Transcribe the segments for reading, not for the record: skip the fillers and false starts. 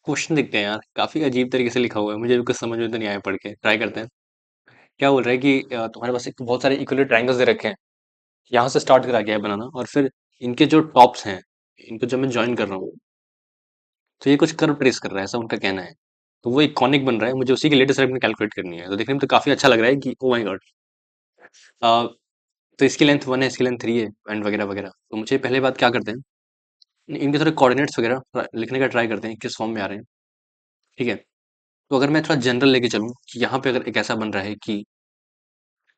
Question देखते हैं यार, काफी अजीब तरीके से लिखा हुआ है, मुझे भी कुछ समझ में तो नहीं आया, पढ़ के ट्राई करते हैं। क्या बोल रहा है कि तुम्हारे पास एक बहुत सारे इक्विलेटरल ट्रायंगल्स दे रखे हैं। यहाँ से स्टार्ट करा गया है बनाना, और फिर इनके जो टॉप्स हैं, इनको जब मैं ज्वाइन कर रहा हूँ, तो ये कुछ कर्व ट्रेस कर रहा है, ऐसा उनका कहना है। तो वो एक कॉनिक बन रहा है, मुझे उसी की लेटेस्ट में कैलकुलेट करनी है। तो देखने में तो काफी अच्छा लग रहा है कि ओ माय गॉड। तो इसकी लेंथ 1 है, इसकी लेंथ 3 है, एंड वगैरह वगैरह। तो मुझे पहले बात क्या करते हैं, इनके थोड़े कोऑर्डिनेट्स वगैरह लिखने का ट्राई करते हैं, किस फॉर्म में आ रहे हैं। ठीक है। तो अगर मैं थोड़ा जनरल लेके चलूँ कि यहाँ पे अगर एक ऐसा बन रहा है कि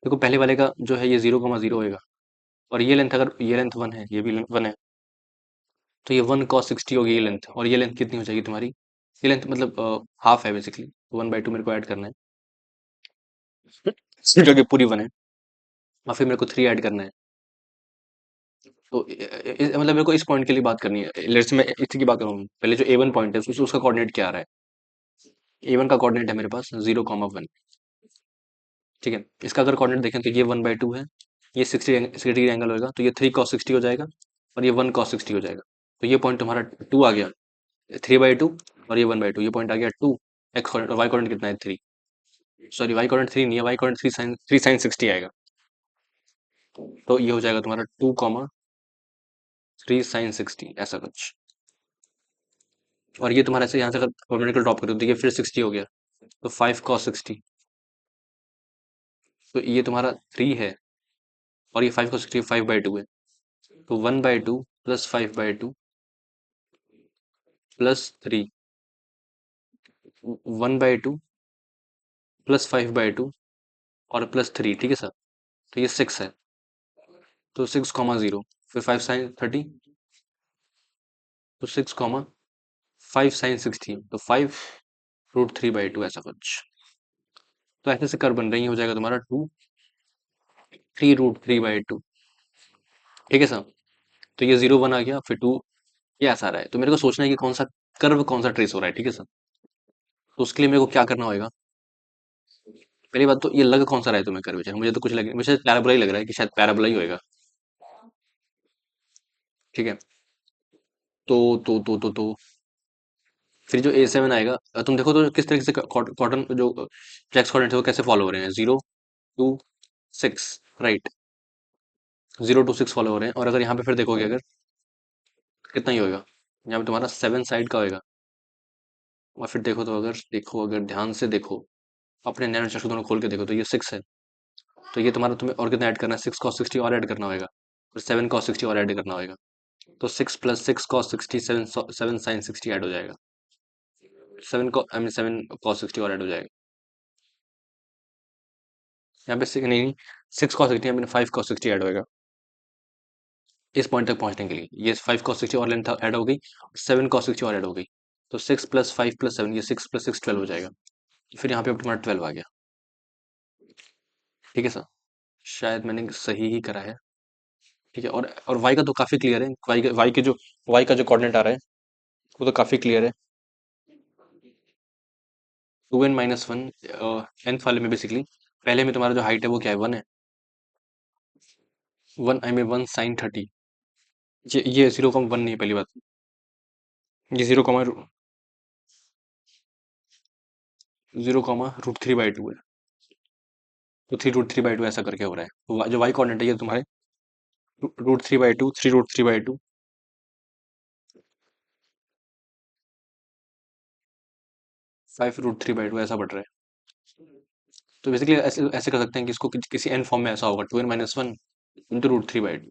देखो, पहले वाले का जो है ये 0,0 होएगा, और ये लेंथ, अगर ये लेंथ 1 है, ये भी लेंथ 1 है, तो ये 1 cos 60 होगी ये लेंथ। और ये लेंथ कितनी हो जाएगी तुम्हारी, ये लेंथ मतलब हाफ है बेसिकली। 1/2 मेरे को ऐड करना है, जो कि पूरी 1 है, और फिर मेरे को 3 ऐड करना है। तो मतलब मेरे को इस पॉइंट के लिए बात करनी है। लेट्स मैं इसी की बात करूँ, पहले जो A1 पॉइंट है उसका कोऑर्डिनेट क्या आ रहा है। A1 का कोऑर्डिनेट है मेरे पास 0,1। ठीक है। इसका अगर कोऑर्डिनेट देखें तो ये 1/2 है, ये 60 डिग्री एंगल होगा, तो ये 3 cos 60 हो जाएगा, और ये 1 cos 60 हो जाएगा। तो ये पॉइंट तुम्हारा 2 आ गया, 3/2, और ये 1/2, ये पॉइंट आ गया 2। एक्स कोऑर्डिनेट, वाई कोऑर्डिनेट कितना है 3। सॉरी, वाई कोऑर्डिनेट 3 नहीं है, वाई कोऑर्डिनेट 3 sin 60 आएगा। तो ये हो जाएगा तुम्हारा 2, 3 sin 60, ऐसा कुछ। और ये तुम्हारा ऐसे यहाँ से अगर कोऑर्डिनेट को ड्रॉप करो तो ये फिर 60 हो गया, तो 5 cos 60। तो ये तुम्हारा 3 है, और ये 5 cos 60 5/2 है। तो 1/2 प्लस 5/2 प्लस 3, 1/2 प्लस 5/2 और प्लस 3। ठीक है सर। तो ये 6 है, तो 6,0, फिर 5 sin 30, तो 6,5 sin 60, तो 5√3/2, ऐसा कुछ। तो ऐसे से कर बन रही हो जाएगा तुम्हारा 3√3/2। ठीक है सर। तो ये 0 1 आ गया, फिर 2, ये ऐसा आ रहा है। तो मेरे को सोचना है कि कौन सा कर्व, कौन सा ट्रेस हो रहा है। ठीक है सर। तो उसके लिए मेरे को क्या करना होगा। पहली बात तो ये लग कौन सा रहा है तुम्हें कर्वेचर, मुझे तो कुछ लगे, मुझे पैराबोला ही लग रहा है कि शायद पैराबोला ही होएगा। ठीक है। तो फिर जो A7 आएगा, तुम देखो तो किस तरीके से कॉटन जो फ्लेक्स कोऑर्डिनेट है वो कैसे फॉलो हो रहे हैं। 0 2 6, राइट। 0 2 6 फॉलो हो रहे हैं। और अगर यहाँ पे फिर देखोगे, अगर कितना ही होगा, यहाँ पे तुम्हारा 7 साइड का होएगा। और फिर देखो तो, अगर ध्यान से देखो, अपने नैनो चक्षु दोनों खोल के देखो, तो ये 6 है। तो ये तुम्हारा, तुम्हें और कितना ऐड करना है, 6 cos 60 और ऐड करना होगा, और 7 cos 60 और ऐड करना होगा। तो 6 + 6 cos 60, 7 sin 60 ऐड हो जाएगा। 7 cos 60 और ऐड हो जाएगा। यहाँ पे नहीं, 6 cos 60, यहाँ पे 5 cos 60 ऐड होएगा। इस पॉइंट तक पहुंचने के लिए ये 5 cos 60 और लेंथ ऐड हो गई, 7 cos 60 और ऐड हो गई। तो 6 + 5 + 7, ये 6 + 6 12 हो जाएगा। फिर यहाँ पे तुम्हारा 12 आ गया। ठीक है सर। शायद मैंने सही ही करा है। ठीक है। और वाई का तो काफी क्लियर है, वाई का जो कोऑर्डिनेट आ रहा है वो तो काफी क्लियर है। 2n-1, nth वाले में बेसिकली, पहले में तुम्हारा जो हाइट है वो क्या है, 1 है। 1 I में 1 sin 30। ये 0,1 नहीं है, पहली बात। ये 0,√3/2 है। तो 3√3/2 ऐसा करके हो रहा है। तो जो वाई कोऑर्डिनेट है ये तुम्हारे √3/2, 3√3/2। 5√3/2 ऐसा बढ़ रहा है। तो बेसिकली ऐसे ऐसे कर सकते हैं कि इसको किसी एन फॉर्म में ऐसा होगा, 2n-1 इंटू √3/2।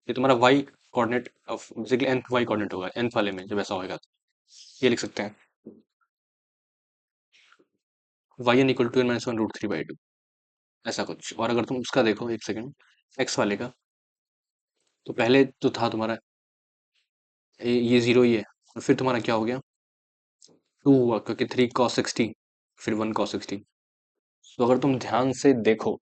ये तुम्हारा y coordinate of basically n y coordinate होगा, एन वाले में जब ऐसा होगा तो ये लिख सकते हैं, yn = 2n-1 √3/2, ऐसा कुछ। और अगर तुम उसका देखो, एक सेकंड, एक्स वाले का, तो पहले तो था तुम्हारा ये 0 ही है, और फिर तुम्हारा क्या हो गया, 2 हुआ, क्योंकि 3 cos 60, फिर 1 cos 60। तो अगर तुम ध्यान से देखो,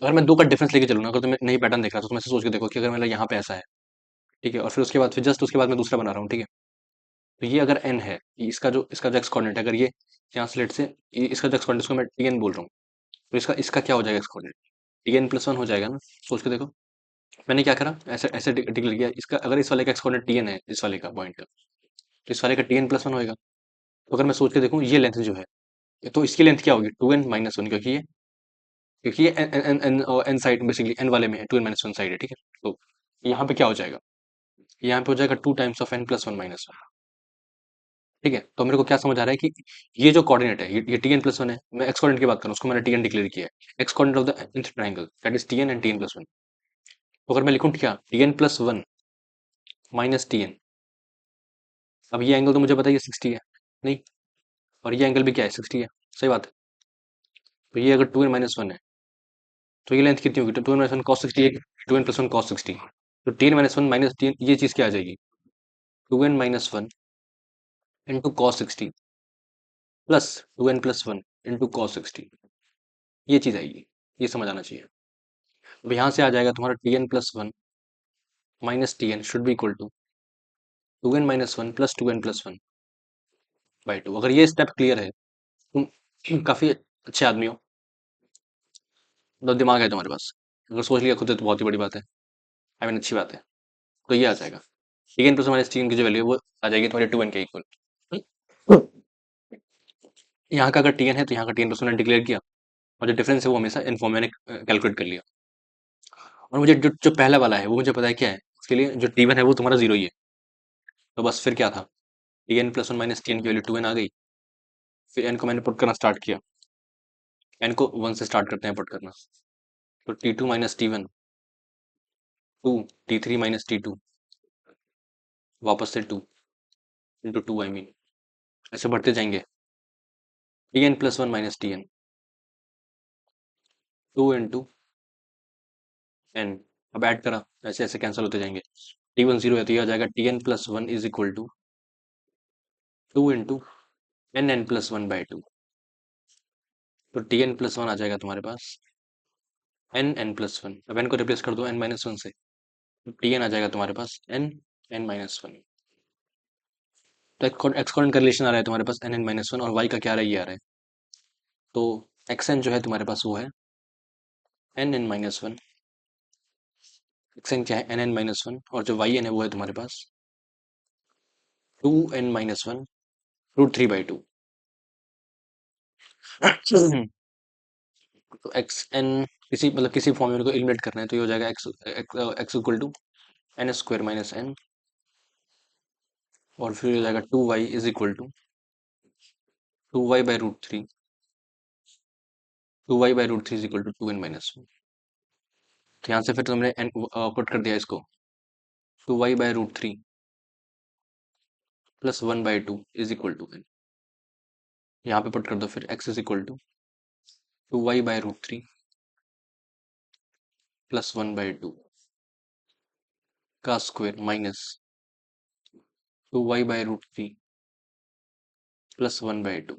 अगर मैं दो का डिफरेंस लेके चलूँ ना, अगर तुम्हें नई पैटर्न देख रहा, तो तुम ऐसे सोच के देखो कि अगर मतलब यहाँ पे ऐसा है, ठीक है, और फिर उसके बाद, फिर जस्ट उसके बाद मैं दूसरा बना रहा हूँ। ठीक है। तो ये अगर n है, इसका जो एक्स कोऑर्डिनेट है, अगर ये यहाँ से लेट से इसका जो एक्स कोऑर्डिनेट, इसको मैं tn बोल रहा हूँ, तो इसका इसका क्या हो जाएगा एक्स कोऑर्डिनेट, tn+1 हो जाएगा ना। सोच के देखो, मैंने क्या करा, ऐसे ऐसे डिक्लेयर किया इसका, अगर इस वाले का एक्स कोऑर्डिनेट tn है, इस वाले का पॉइंट का, तो इस वाले का tn+1 होएगा। तो अगर मैं सोच के देखूँ ये लेंथ जो है, तो इसकी लेंथ क्या होगी 2n-1, क्योंकि ये एन साइड बेसिकली एन वाले में है, 2n-1 साइड है, ठीक है। तो यहाँ पे क्या हो जाएगा, यहाँ पे हो जाएगा 2 टाइम्स ऑफ n+1-1, ठीक है। तो मेरे को क्या समझ आ रहा है कि ये जो कोऑर्डिनेट है, ये tn+1 है। मैं एक्स कोऑर्डिनेट की बात कर रहा हूँ, उसको मैंने tn डिक्लेयर किया है। X coordinate of the nth triangle that is tn and tn+1। तो अगर मैं लिखूँ क्या, tn+1 माइनस tn, अब ये एंगल तो मुझे पता है ये 60 है, नहीं, और ये एंगल भी क्या है 60 है, सही बात है। तो ये अगर 2n-1 है, तो ये लेंथ कितनी होगी, तो 2n-1 cos 60 है, 2n+1 cos 60। तो tn-1 माइनस tn, ये चीज क्या आ जाएगी, 2n-1 into cos 60 plus 2n+1 into cos 60, ये चीज आएगी। ये समझ आना चाहिए। अब यहाँ से आ जाएगा तुम्हारा tn+1 minus tn should be equal to 2n-1 plus 2n+1 by 2। अगर ये स्टेप क्लियर है, तुम काफी अच्छे आदमी हो, तो दिमाग है तुम्हारे पास, अगर सोच लिया खुद से तो बहुत ही बड़ी बात है, आई मीन अच्छी बात है। तो ये आ जाएगा tn+1 - tn की जो वैल्यू है वो आ जाएगी तुम्हारे 2n के इक्वल। यहाँ का अगर tn है तो यहाँ का tn+1 डिक्लेयर किया, और जो डिफरेंस है वो हमेशा इन्फॉर्म मैंने कैलकुलेट कर लिया। और मुझे जो पहला वाला है वो मुझे पता है क्या है, इसके लिए जो t1 है वो तुम्हारा 0 ही है। तो बस फिर क्या था, tn+1 माइनस tn की वैल्यू 2n आ गई। फिर n को मैंने पुट करना स्टार्ट किया, n को 1 से स्टार्ट करते हैं पुट करना। तो t2 minus t1 2, t3 minus t2 वापस से 2 इंटू 2 आई मीन, ऐसे बढ़ते जाएंगे। tn+1 minus tn 2 into n, अब ऐड करा, ऐसे ऐसे कैंसिल होते जाएंगे। t1 0 है तो ये आ जाएगा tn+1 is equal to 2 into nn+1/2। तो tn+1 आ जाएगा तुम्हारे पास nn+1, अब n को रिप्लेस कर दो n-1 से, तो tn आ जाएगा तुम्हारे पास n-1। तो एक्सपोनेंट का रिलेशन आ रहा है तुम्हारे पास nn-1, और y का क्या आ रहा है, ये आ रहा है। तो xn जो है तुम्हारे पास वो है nn-1, xn क्या है nn-1, और जो yn है वो है तुम्हारे पास 2n-1 √3/2। तो xn किसी मतलब किसी फॉर्मूले को एलिमिनेट करना है तो ये हो जाएगा x equal to n² - n, और फिर हो जाएगा 2y is equal to 2y/√3, 2y/√3 is equal to 2n-1। तो यहाँ से फिर तुमने n पुट कर दिया इसको, 2y/√3 plus 1/2 is equal to n। यहाँ पे पुट कर दो फिर x is equal to 2y/√3 plus 1/2 का स्क्वायर माइनस 2y/√3 प्लस 1/2,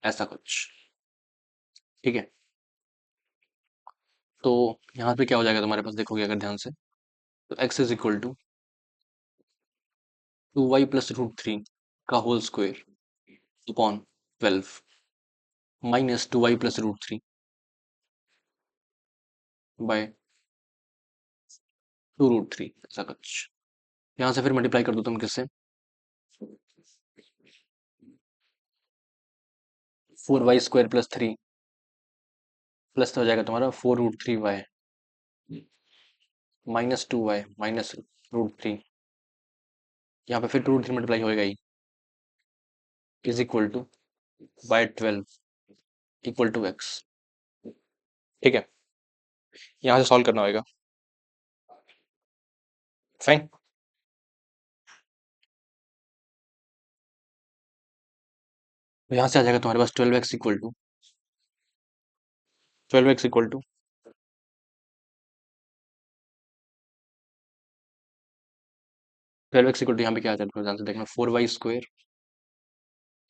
ऐसा कुछ, ठीक है। तो यहाँ पे क्या हो जाएगा तुम्हारे पास, देखोगे अगर ध्यान से, तो x is equal to 2y plus √3 का whole square upon 12 minus 2y plus √3 by 2√3, ऐसा कुछ। यहाँ से फिर मल्टीप्लाई कर दो तुम किससे, 4y² प्लस 3 प्लस हो जाएगा तुम्हारा 4√3y माइनस 2y माइनस √3, यहाँ पे फिर 2√3 मल्टीप्लाई होएगा ही, is equal to by 12 equal to x, ठीक है। यहाँ से सॉल्व करना होगा, फाइन। तो यहाँ से आ जाएगा तुम्हारे पास 12x equal to 12x equal to 12x equal to यहाँ पे क्या आ जाएगा ध्यान से देखना, 4y²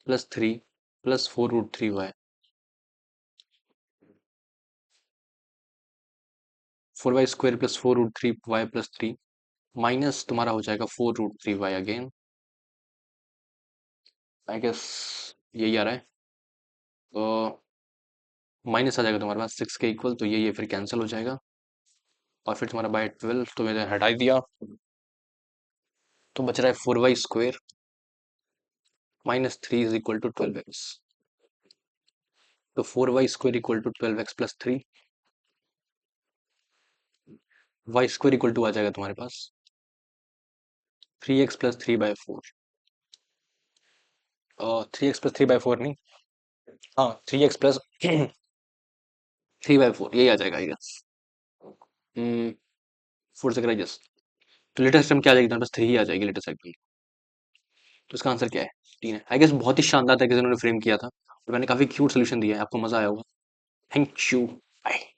plus 3 plus 4√3y, 4y² plus 4√3y plus 3 minus तुम्हारा हो जाएगा 4√3y अगेन, आई गेस यही आ रहा है। तो माइनस आ जाएगा तुम्हारे पास 6 के इक्वल, तो ये फिर कैंसिल हो जाएगा, और फिर तुम्हारा बाय 12 तो मैंने हटा ही दिया, तो बच रहा है 4y² -3 is equal to 12x। तो 4y² equal to 12x plus 3, y² equal to आ जाएगा तुम्हारे पास 3x प्लस 3/4। 3x प्लस 3/4 नहीं, हाँ 3x प्लस 3/4 यही आ जाएगा आई गेस। 4 से करा यस। तो लेटेस्ट टर्म क्या आ जाएगी तुम्हारे पास? 3 ही आ जाएगी लेटेस्ट टर्म। तो इसका आंसर क्या है? 3 है आई गेस। बहुत ही शानदार तरीके से उन्होंने फ्रेम किया था और मैंने काफी क्यूट सोल्यूशन दिया है, आपको मजा आया होगा। Thank you. बाय।